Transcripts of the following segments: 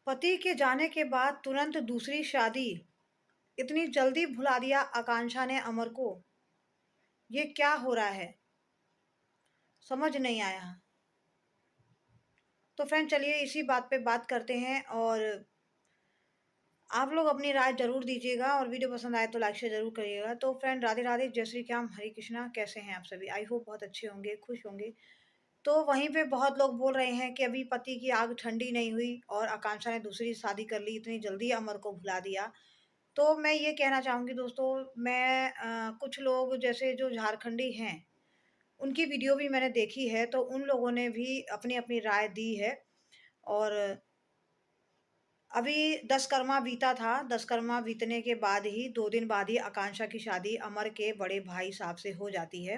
पति के जाने के बाद तुरंत दूसरी शादी, इतनी जल्दी भुला दिया आकांक्षा ने अमर को। ये क्या हो रहा है? समझ नहीं आया। तो फ्रेंड चलिए इसी बात पे बात करते हैं और आप लोग अपनी राय ज़रूर दीजिएगा और वीडियो पसंद आए तो लाइक शेयर ज़रूर करिएगा। तो फ्रेंड राधे राधे, जय श्री राम, हरे कृष्णा। कैसे हैं आप सभी? आई होप बहुत अच्छे होंगे, खुश होंगे। तो वहीं पे बहुत लोग बोल रहे हैं कि अभी पति की आग ठंडी नहीं हुई और आकांक्षा ने दूसरी शादी कर ली, इतनी जल्दी अमर को भुला दिया। तो मैं ये कहना चाहूँगी दोस्तों, मैं कुछ लोग जैसे जो झारखंडी हैं, उनकी वीडियो भी मैंने देखी है, तो उन लोगों ने भी अपनी-अपनी राय दी है। और अभी दशकर्मा बीता था, दशकर्मा बीतने के बाद ही 2 दिन बाद ही आकांक्षा की शादी अमर के बड़े भाई साहब से हो जाती है।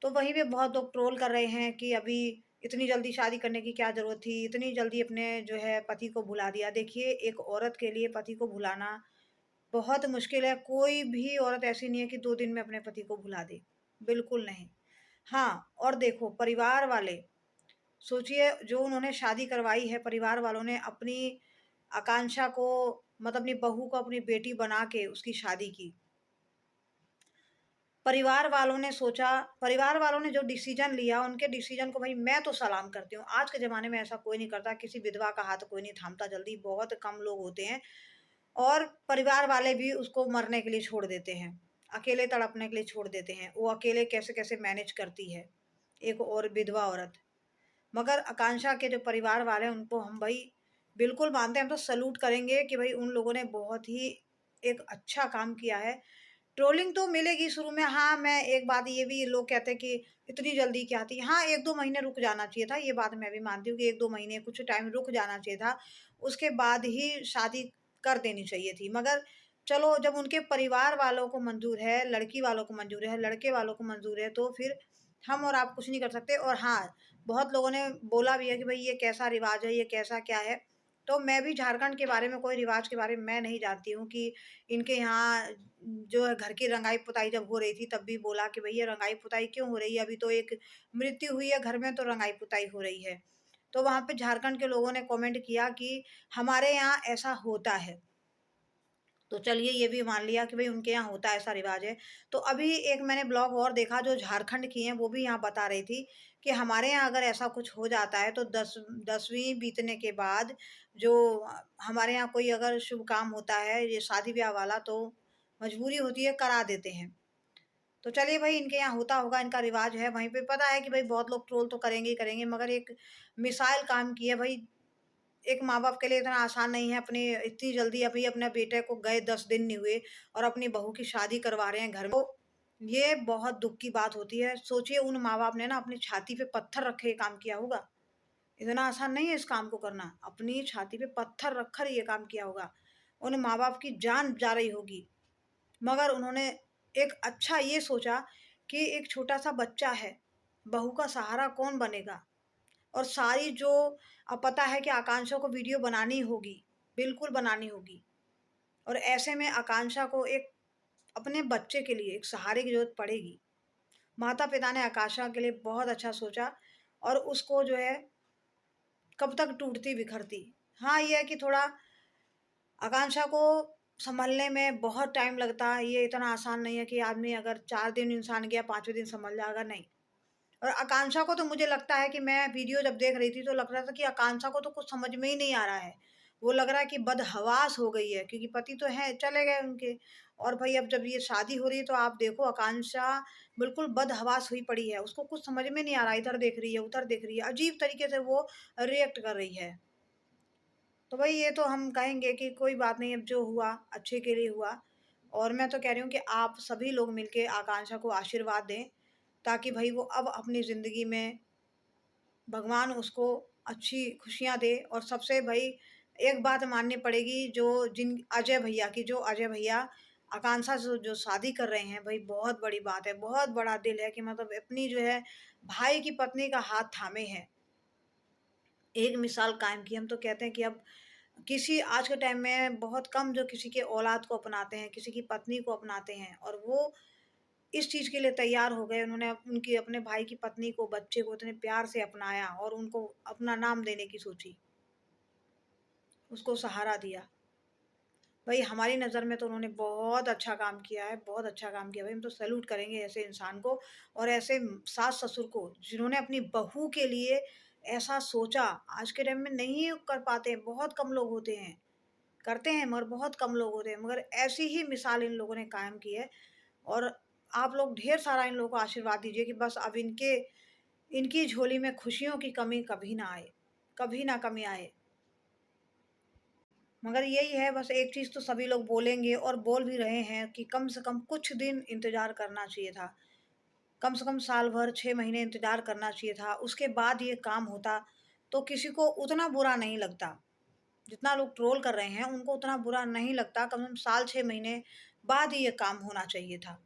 तो वहीं पे बहुत लोग ट्रोल कर रहे हैं कि अभी इतनी जल्दी शादी करने की क्या ज़रूरत थी, इतनी जल्दी अपने जो है पति को भुला दिया। देखिए, एक औरत के लिए पति को भुलाना बहुत मुश्किल है। कोई भी औरत ऐसी नहीं है कि 2 दिन में अपने पति को भुला दे, बिल्कुल नहीं। हाँ, और देखो परिवार वाले, सोचिए जो उन्होंने शादी करवाई है, परिवार वालों ने अपनी आकांक्षा को मतलब अपनी बहू को अपनी बेटी बना के उसकी शादी की। परिवार वालों ने सोचा, परिवार वालों ने जो डिसीज़न लिया, उनके डिसीज़न को भई मैं तो सलाम करती हूँ। आज के ज़माने में ऐसा कोई नहीं करता, किसी विधवा का हाथ कोई नहीं थामता जल्दी, बहुत कम लोग होते हैं। और परिवार वाले भी उसको मरने के लिए छोड़ देते हैं, अकेले तड़पने के लिए छोड़ देते हैं। वो अकेले कैसे-कैसे मैनेज करती है, एक और विधवा औरत। मगर आकांक्षा के जो परिवार वाले हैं, उनको हम भई बिल्कुल मानते हैं, हम तो सैल्यूट करेंगे कि भई उन लोगों ने बहुत ही एक अच्छा काम किया है। ट्रोलिंग तो मिलेगी शुरू में। हाँ, मैं एक बात ये भी लोग कहते हैं कि इतनी जल्दी क्या थी? हाँ, 1-2 महीने रुक जाना चाहिए था, ये बात मैं भी मानती हूँ कि 1-2 महीने कुछ टाइम रुक जाना चाहिए था। उसके बाद ही शादी कर देनी चाहिए थी। मगर चलो जब उनके परिवार वालों को मंज़ूर है, लड़की वालों को मंज़ूर है, लड़के वालों को मंज़ूर है, तो फिर हम और आप कुछ नहीं कर सकते। और हाँ, बहुत लोगों ने बोला भी है कि भई ये कैसा रिवाज है, ये कैसा क्या है? तो मैं भी झारखंड के बारे में, कोई रिवाज के बारे में मैं नहीं जानती हूँ कि इनके यहाँ जो है घर की रंगाई-पुताई जब हो रही थी तब भी बोला कि भई ये रंगाई-पुताई क्यों हो रही है? अभी तो एक मृत्यु हुई है घर में तो रंगाई-पुताई हो रही है। तो वहाँ पे झारखंड के लोगों ने कमेंट किया कि हमारे यहाँ ऐसा होता है। तो चलिए ये भी मान लिया कि भई उनके यहाँ होता है, ऐसा रिवाज है। तो अभी एक मैंने ब्लॉग और देखा जो झारखंड की हैं, वो भी यहाँ बता रही थी कि हमारे यहाँ अगर ऐसा कुछ हो जाता है तो 10वीं बीतने के बाद जो हमारे यहाँ कोई अगर शुभ काम होता है, ये शादी-ब्याह वाला, तो मजबूरी होती है करा देते हैं। तो चलिए भई इनके यहाँ होता होगा, इनका रिवाज है। वहीं पे पता है कि भई बहुत लोग ट्रोल तो करेंगे ही करेंगे, मगर एक मिसाल काम की है भई। एक माँ-बाप के लिए इतना आसान नहीं है अपनी इतनी जल्दी अभी अपने बेटे को गए 10 दिन नहीं हुए और अपनी बहू की शादी करवा रहे हैं घर में। तो ये बहुत दुःख की बात होती है। सोचिए उन माँ-बाप ने ना अपनी छाती पे पत्थर रख के ये काम किया होगा। इतना आसान नहीं है इस काम को करना। अपनी छाती पे पत्थर रख कर ये काम किया होगा। उन माँ-बाप की जान जा रही होगी। मगर उन्होंने एक अच्छा ये सोचा कि एक छोटा-सा बच्चा है, बहू का सहारा कौन बनेगा? और सारी जो अब पता है कि आकांक्षा को वीडियो बनानी होगी, बिल्कुल बनानी होगी। और ऐसे में आकांक्षा को एक अपने बच्चे के लिए एक सहारे की ज़रूरत पड़ेगी। माता-पिता ने आकांक्षा के लिए बहुत अच्छा सोचा और उसको जो है कब तक टूटती-बिखरती। हाँ, ये है कि थोड़ा आकांक्षा को सँभलने में बहुत टाइम लगता है, ये इतना आसान नहीं है कि आदमी अगर 4 दिन इंसान गया, 5वें दिन सँभल जाएगा, नहीं। और आकांक्षा को तो मुझे लगता है कि मैं वीडियो जब देख रही थी तो लग रहा था कि आकांक्षा को तो कुछ समझ में ही नहीं आ रहा है। वो लग रहा है कि बदहवास हो गई है क्योंकि पति तो हैं, चले गए उनके। और भई अब जब ये शादी हो रही है तो आप देखो आकांक्षा बिल्कुल बदहवास हुई पड़ी है। उसको कुछ समझ में नहीं आ रहा है, इधर देख रही है, उधर देख रही है। अजीब तरीके से वो रिएक्ट कर रही है। तो भई ये तो हम कहेंगे कि कोई बात नहीं, अब जो हुआ अच्छे के लिए हुआ। और मैं तो कह रही हूँ कि आप सभी लोग मिलके आकांक्षा को आशीर्वाद दें, ताकि भई वो अब अपनी ज़िंदगी में भगवान उसको अच्छी खुशियाँ दे। और सबसे भई एक बात माननी पड़ेगी, जो जिन अजय भैया की, जो अजय भैया आकांक्षा से जो शादी कर रहे हैं, भई बहुत बड़ी बात है, बहुत बड़ा दिल है कि मतलब अपनी जो है भाई की पत्नी का हाथ थामे हैं। एक मिसाल कायम की। हम तो कहते हैं कि अब किसी आज के टाइम में बहुत कम जो किसी के औलाद को अपनाते हैं, किसी की पत्नी को अपनाते हैं, और वो इस चीज़ के लिए तैयार हो गए। उन्होंने उनकी अपने भाई की पत्नी को, बच्चे को इतने प्यार से अपनाया और उनको अपना नाम देने की सोची। उसको सहारा दिया। भई हमारी नज़र में तो उन्होंने बहुत अच्छा काम किया है, बहुत अच्छा काम किया। भई हम तो सैल्यूट करेंगे ऐसे इंसान को और ऐसे सास-ससुर को, जिन्होंने अपनी बहू के लिए ऐसा सोचा। आज के टाइम में नहीं कर पाते हैं, बहुत कम लोग होते हैं। करते हैं मगर बहुत कम लोग होते हैं, मगर ऐसी ही मिसाल इन लोगों ने कायम की है और आप लोग ढेर सारा इन लोगों को आशीर्वाद दीजिए कि बस अब इनके इनकी झोली में खुशियों की कमी कभी ना आए, कभी ना कमी आए। मगर यही है, बस एक चीज़ तो सभी लोग बोलेंगे और बोल भी रहे हैं कि कम से कम कुछ दिन इंतज़ार करना चाहिए था। कम से कम साल भर, 6 महीने इंतज़ार करना चाहिए था, उसके बाद ये काम होता, तो किसी को उतना बुरा नहीं लगता। जितना लोग ट्रोल कर रहे हैं, उनको उतना बुरा नहीं लगता, कम से कम साल 6 महीने बाद ही ये काम होना चाहिए था।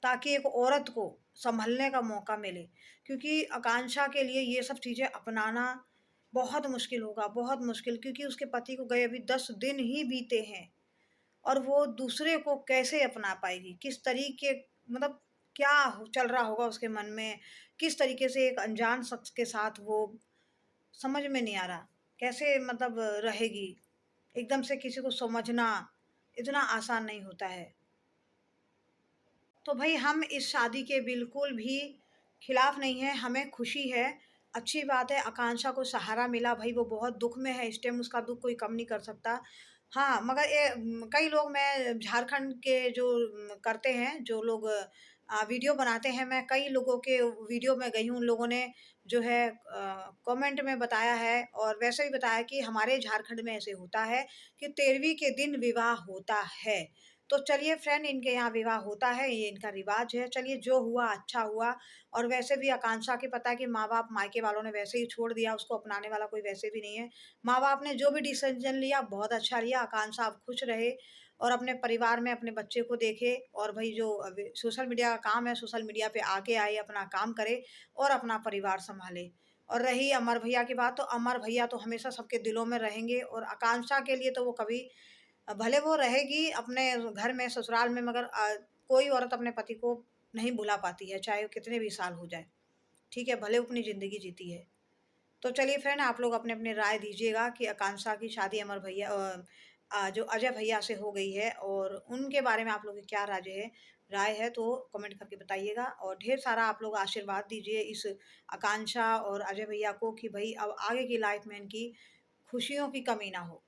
ताकि एक औरत को सँभलने का मौका मिले। क्योंकि आकांक्षा के लिए ये सब चीज़ें अपनाना बहुत मुश्किल होगा, बहुत मुश्किल, क्योंकि उसके पति को गए अभी 10 दिन ही बीते हैं और वो दूसरे को कैसे अपना पाएगी? किस तरीके, मतलब क्या चल रहा होगा उसके मन में? किस तरीके से एक अनजान शख़्स के साथ वो, समझ में नहीं आ रहा। कैसे मतलब रहेगी? एकदम से किसी को समझना इतना आसान नहीं होता है। तो भई हम इस शादी के बिल्कुल भी खिलाफ नहीं हैं, हमें खुशी है, अच्छी बात है, आकांक्षा को सहारा मिला, भई वो बहुत दुःख में है इस टाइम, उसका दुःख कोई कम नहीं कर सकता। हाँ, मगर कई लोग, मैं झारखंड के जो करते हैं, जो लोग वीडियो बनाते हैं, मैं कई लोगों के वीडियो में गई हूँ, उन लोगों ने जो है कमेंट में बताया है और वैसे भी बताया कि हमारे झारखंड में ऐसे होता है कि 13वीं के दिन विवाह होता है। तो चलिए फ्रेंड, इनके यहाँ विवाह होता है, ये इनका रिवाज है। चलिए जो हुआ अच्छा हुआ और वैसे भी आकांक्षा के पता है कि माँ-बाप मायके वालों ने वैसे ही छोड़ दिया, उसको अपनाने वाला कोई वैसे भी नहीं है। माँ-बाप ने जो भी डिसीज़न लिया बहुत अच्छा लिया, आकांक्षा अब खुश रहे और अपने परिवार में अपने बच्चे को देखे और भई जो अभी सोशल मीडिया का काम है, सोशल मीडिया पे आगे आए, अपना काम करे और अपना परिवार सँभाले। और रही अमर भैया की बात, तो अमर भैया तो हमेशा सबके दिलों में रहेंगे और आकांक्षा के लिए तो वो कभी भले वो रहेगी अपने घर में, ससुराल में, मगर कोई औरत अपने पति को नहीं भुला पाती है, चाहे वो कितने भी साल हो जाए, ठीक है? भले वो अपनी ज़िंदगी जीती है। तो चलिए फ्रेंड, आप लोग अपने-अपने राय दीजिएगा कि आकांक्षा की शादी अमर भैया जो अजय भैया से हो गई है और उनके बारे में आप लोगों की क्या राय है, तो कमेंट करके बताइएगा और ढेर सारा आप लोग आशीर्वाद दीजिए इस आकांक्षा और अजय भैया को कि भई अब आगे की लाइफ़ में इनकी खुशियों की कमी ना हो।